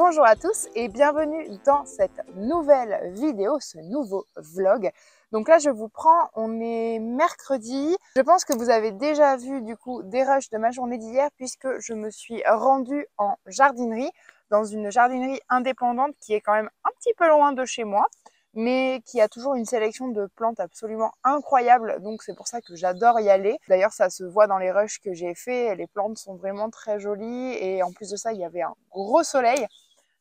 Bonjour à tous et bienvenue dans cette nouvelle vidéo, ce nouveau vlog. Donc là je vous prends, on est mercredi. Je pense que vous avez déjà vu du coup des rushs de ma journée d'hier puisque je me suis rendue en jardinerie, dans une jardinerie indépendante qui est quand même un petit peu loin de chez moi, mais qui a toujours une sélection de plantes absolument incroyable. Donc c'est pour ça que j'adore y aller. D'ailleurs ça se voit dans les rushs que j'ai fait, les plantes sont vraiment très jolies et en plus de ça il y avait un gros soleil.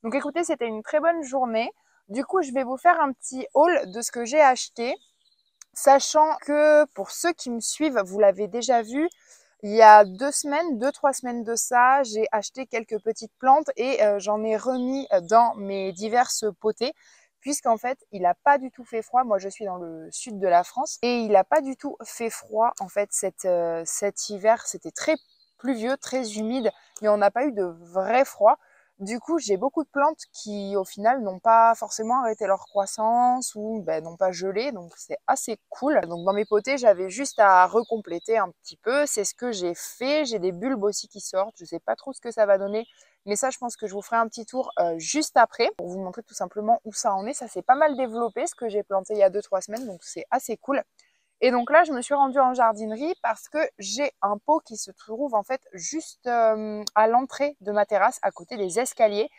Donc écoutez, c'était une très bonne journée. Du coup, je vais vous faire un petit haul de ce que j'ai acheté, sachant que pour ceux qui me suivent, vous l'avez déjà vu, il y a 2-3 semaines de ça, j'ai acheté quelques petites plantes et j'en ai remis dans mes diverses potées, puisqu'en fait, il n'a pas du tout fait froid. Moi, je suis dans le sud de la France et il n'a pas du tout fait froid. En fait, cet hiver, c'était très pluvieux, très humide, mais on n'a pas eu de vrai froid. Du coup, j'ai beaucoup de plantes qui, au final, n'ont pas forcément arrêté leur croissance ou n'ont pas gelé, donc c'est assez cool. Donc dans mes potées, j'avais juste à recompléter un petit peu. C'est ce que j'ai fait. J'ai des bulbes aussi qui sortent. Je ne sais pas trop ce que ça va donner, mais ça, je pense que je vous ferai un petit tour juste après pour vous montrer tout simplement où ça en est. Ça s'est pas mal développé, ce que j'ai planté il y a 2-3 semaines, donc c'est assez cool. Et donc là, je me suis rendue en jardinerie parce que j'ai un pot qui se trouve en fait juste à l'entrée de ma terrasse, à côté des escaliers.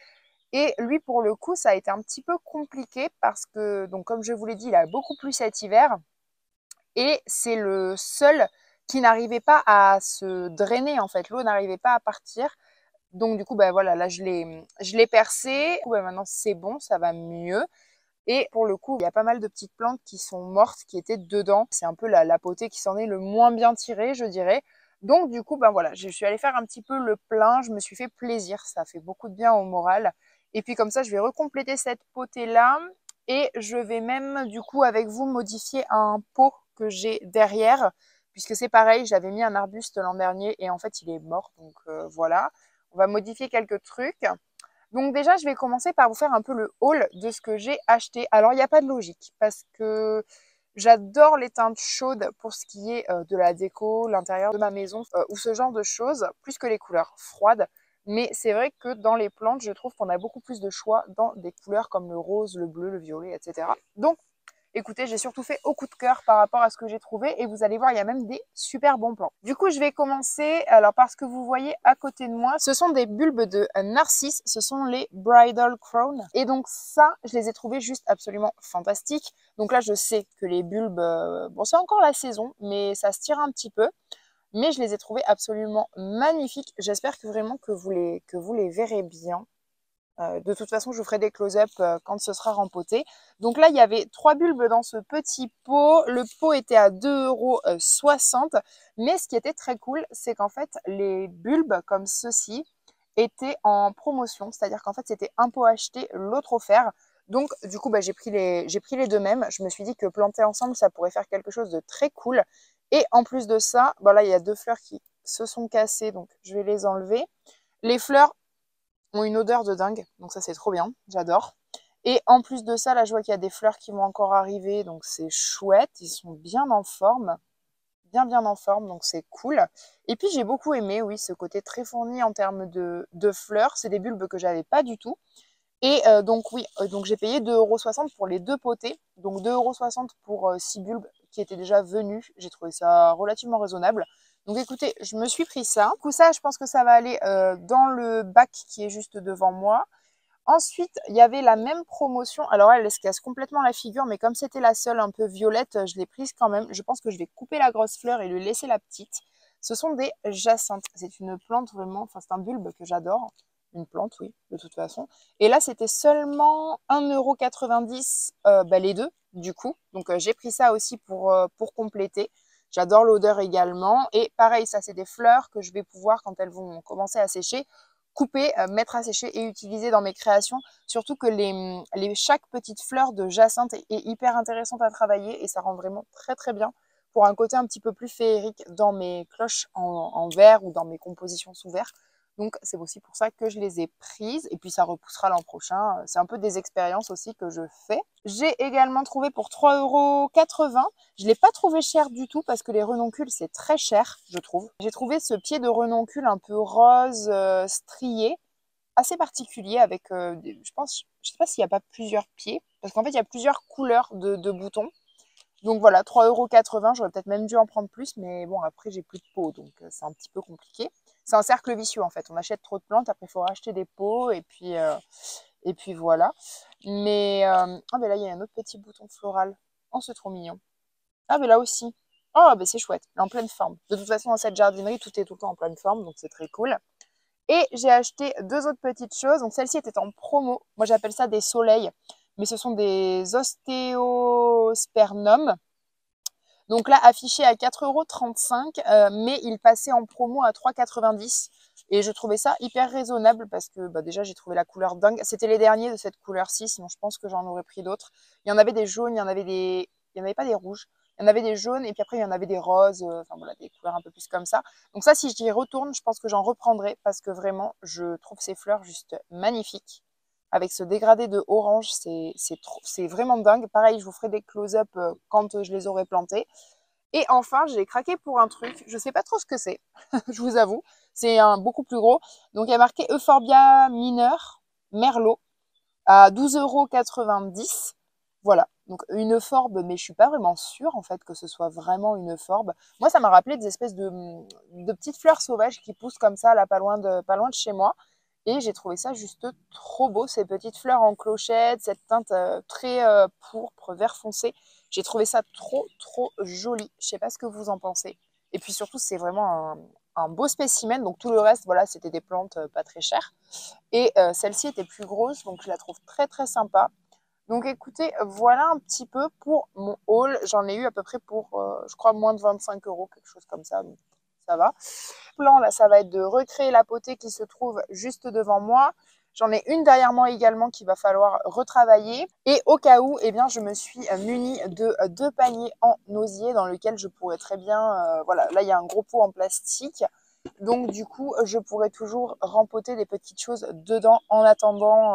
Et lui, pour le coup, ça a été un petit peu compliqué parce que, donc comme je vous l'ai dit, il a beaucoup plu cet hiver. Et c'est le seul qui n'arrivait pas à se drainer en fait. L'eau n'arrivait pas à partir. Donc du coup, voilà, là je l'ai percé. Du coup, maintenant c'est bon, ça va mieux. Et pour le coup, il y a pas mal de petites plantes qui sont mortes, qui étaient dedans. C'est un peu la potée qui s'en est le moins bien tirée, je dirais. Donc du coup, voilà, je suis allée faire un petit peu le plein. Je me suis fait plaisir. Ça fait beaucoup de bien au moral. Et puis comme ça, je vais recompléter cette potée-là. Et je vais même, du coup, avec vous, modifier un pot que j'ai derrière. Puisque c'est pareil, j'avais mis un arbuste l'an dernier et en fait, il est mort. Donc voilà, on va modifier quelques trucs. Donc déjà, je vais commencer par vous faire un peu le haul de ce que j'ai acheté. Alors, il n'y a pas de logique parce que j'adore les teintes chaudes pour ce qui est de la déco, l'intérieur de ma maison ou ce genre de choses, plus que les couleurs froides. Mais c'est vrai que dans les plantes, je trouve qu'on a beaucoup plus de choix dans des couleurs comme le rose, le bleu, le violet, etc. Donc, écoutez, j'ai surtout fait au coup de cœur par rapport à ce que j'ai trouvé et vous allez voir, il y a même des super bons plans. Du coup, je vais commencer, alors parce que vous voyez à côté de moi, ce sont des bulbes de narcisse, ce sont les Bridal Crown. Et donc ça, je les ai trouvés juste absolument fantastiques. Donc là, je sais que les bulbes, bon, c'est encore la saison, mais ça se tire un petit peu. Mais je les ai trouvés absolument magnifiques. J'espère que vraiment que vous les verrez bien. De toute façon, je vous ferai des close-up quand ce sera rempoté. Donc là, il y avait 3 bulbes dans ce petit pot. Le pot était à 2,60 €. Mais ce qui était très cool, c'est qu'en fait, les bulbes comme ceux-ci étaient en promotion. C'est-à-dire qu'en fait, c'était un pot acheté, l'autre offert. Donc, du coup, j'ai pris les deux mêmes. Je me suis dit que planter ensemble, ça pourrait faire quelque chose de très cool. Et en plus de ça, là, il y a 2 fleurs qui se sont cassées. Donc, je vais les enlever. Les fleurs ont une odeur de dingue, donc ça c'est trop bien, j'adore. Et en plus de ça, là je vois qu'il y a des fleurs qui vont encore arriver, donc c'est chouette, ils sont bien en forme, bien en forme, donc c'est cool. Et puis j'ai beaucoup aimé, oui, ce côté très fourni en termes de fleurs, c'est des bulbes que j'avais pas du tout. Et donc oui, donc j'ai payé 2,60 € pour les deux potées, donc 2,60 € pour 6 bulbes qui étaient déjà venus, j'ai trouvé ça relativement raisonnable. Donc écoutez, je me suis pris ça. Du coup ça, je pense que ça va aller dans le bac qui est juste devant moi. Ensuite, il y avait la même promotion. Alors elle se casse complètement la figure, mais comme c'était la seule un peu violette, je l'ai prise quand même. Je pense que je vais couper la grosse fleur et lui laisser la petite. Ce sont des jacinthes. C'est une plante vraiment, enfin c'est un bulbe que j'adore. Une plante, oui, de toute façon. Et là, c'était seulement 1,90 € les deux, du coup. Donc j'ai pris ça aussi pour compléter. J'adore l'odeur également. Et pareil, ça, c'est des fleurs que je vais pouvoir, quand elles vont commencer à sécher, couper, mettre à sécher et utiliser dans mes créations. Surtout que chaque petite fleur de jacinthe est hyper intéressante à travailler et ça rend vraiment très très bien pour un côté un petit peu plus féerique dans mes cloches en verre ou dans mes compositions sous verre. Donc c'est aussi pour ça que je les ai prises et puis ça repoussera l'an prochain. C'est un peu des expériences aussi que je fais. J'ai également trouvé pour 3,80 €. Je ne l'ai pas trouvé cher du tout parce que les renoncules c'est très cher, je trouve. J'ai trouvé ce pied de renoncule un peu rose strié assez particulier avec, je pense, je sais pas s'il n'y a pas plusieurs pieds, parce qu'en fait, il y a plusieurs couleurs de boutons. Donc voilà, 3,80 €, j'aurais peut-être même dû en prendre plus, mais bon, après, j'ai plus de pots, donc c'est un petit peu compliqué. C'est un cercle vicieux, en fait. On achète trop de plantes, après, il faut racheter des pots, et puis voilà. Mais, ah, ben là, il y a un autre petit bouton floral. Oh, c'est trop mignon. Ah, mais là aussi. Oh, ben c'est chouette, en pleine forme. De toute façon, dans cette jardinerie, tout est tout le temps en pleine forme, donc c'est très cool. Et j'ai acheté deux autres petites choses. Donc celle-ci était en promo. Moi, j'appelle ça des soleils, mais ce sont des ostéospermums. Donc là, affiché à 4,35 €, mais il passait en promo à 3,90 €. Et je trouvais ça hyper raisonnable parce que bah, déjà, j'ai trouvé la couleur dingue. C'était les derniers de cette couleur-ci, sinon je pense que j'en aurais pris d'autres. Il y en avait des jaunes, il y en avait pas des rouges. Il y en avait des jaunes et puis après, il y en avait des roses, enfin voilà, des couleurs un peu plus comme ça. Donc ça, si j'y retourne, je pense que j'en reprendrai parce que vraiment, je trouve ces fleurs juste magnifiques. Avec ce dégradé de orange, c'est vraiment dingue. Pareil, je vous ferai des close-up quand je les aurai plantés. Et enfin, j'ai craqué pour un truc. Je sais pas trop ce que c'est, je vous avoue. C'est un beaucoup plus gros. Donc, il y a marqué Euphorbia mineur, Merlot, à 12,90 €. Voilà. Donc, une euphorbie, mais je suis pas vraiment sûre, en fait, que ce soit vraiment une euphorbie. Moi, ça m'a rappelé des espèces de petites fleurs sauvages qui poussent comme ça, là, pas loin de chez moi. Et j'ai trouvé ça juste trop beau, ces petites fleurs en clochette, cette teinte très pourpre, vert foncé. J'ai trouvé ça trop joli. Je sais pas ce que vous en pensez. Et puis surtout, c'est vraiment un beau spécimen. Donc tout le reste, voilà, c'était des plantes pas très chères. Et celle-ci était plus grosse, donc je la trouve très sympa. Donc écoutez, voilà un petit peu pour mon haul. J'en ai eu à peu près pour, je crois, moins de 25 €, quelque chose comme ça. Donc ça va. Le plan, là, ça va être de recréer la potée qui se trouve juste devant moi. J'en ai une derrière moi également qu'il va falloir retravailler. Et au cas où, eh bien, je me suis munie de deux paniers en osier dans lesquels je pourrais très bien... voilà, là, il y a un gros pot en plastique. Donc, du coup, je pourrais toujours rempoter des petites choses dedans en attendant,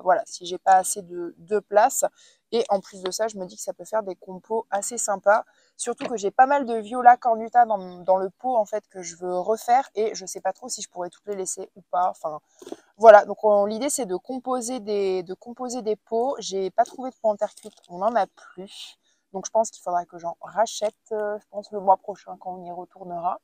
voilà, si j'ai pas assez de place. Et en plus de ça, je me dis que ça peut faire des compos assez sympas. Surtout que j'ai pas mal de viola cornuta dans le pot en fait que je veux refaire et je sais pas trop si je pourrais toutes les laisser ou pas. Enfin, voilà, donc l'idée c'est de composer des pots. J'ai pas trouvé de pot en terre cuite, on n'en a plus. Donc je pense qu'il faudra que j'en rachète, je pense le mois prochain quand on y retournera.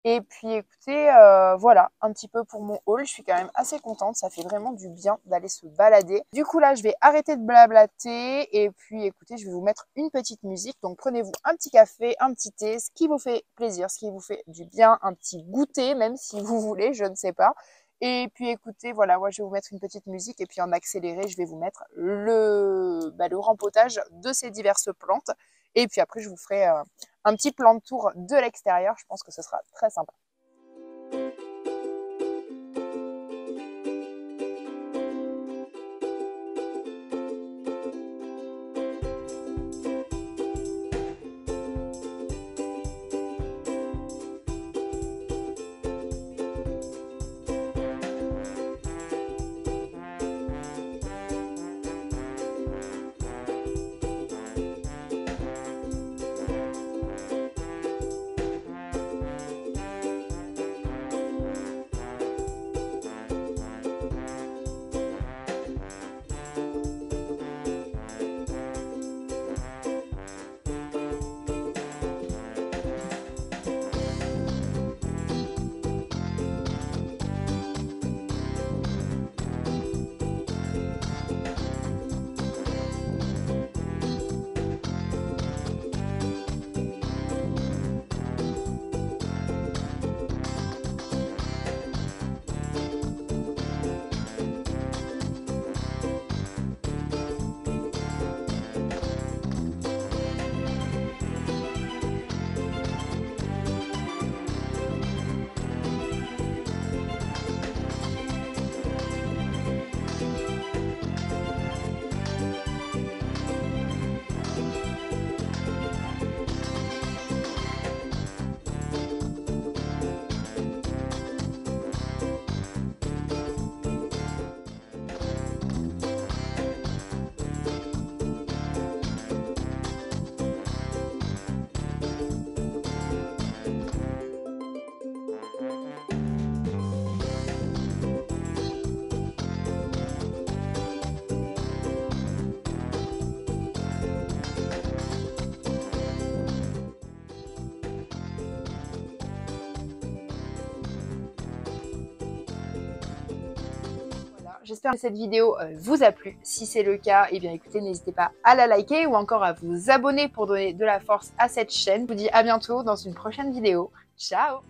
Et puis écoutez, voilà un petit peu pour mon haul. Je suis quand même assez contente, ça fait vraiment du bien d'aller se balader. Du coup là, je vais arrêter de blablater et puis écoutez, je vais vous mettre une petite musique. Donc prenez-vous un petit café, un petit thé, ce qui vous fait plaisir, ce qui vous fait du bien, un petit goûter même si vous voulez, je ne sais pas. Et puis écoutez, voilà, moi je vais vous mettre une petite musique et puis en accéléré, je vais vous mettre le rempotage de ces diverses plantes. Et puis après, je vous ferai un petit plan de tour de l'extérieur. Je pense que ce sera très sympa. j'espère que cette vidéo vous a plu. Si c'est le cas, eh bien écoutez, n'hésitez pas à la liker ou encore à vous abonner pour donner de la force à cette chaîne. Je vous dis à bientôt dans une prochaine vidéo. Ciao!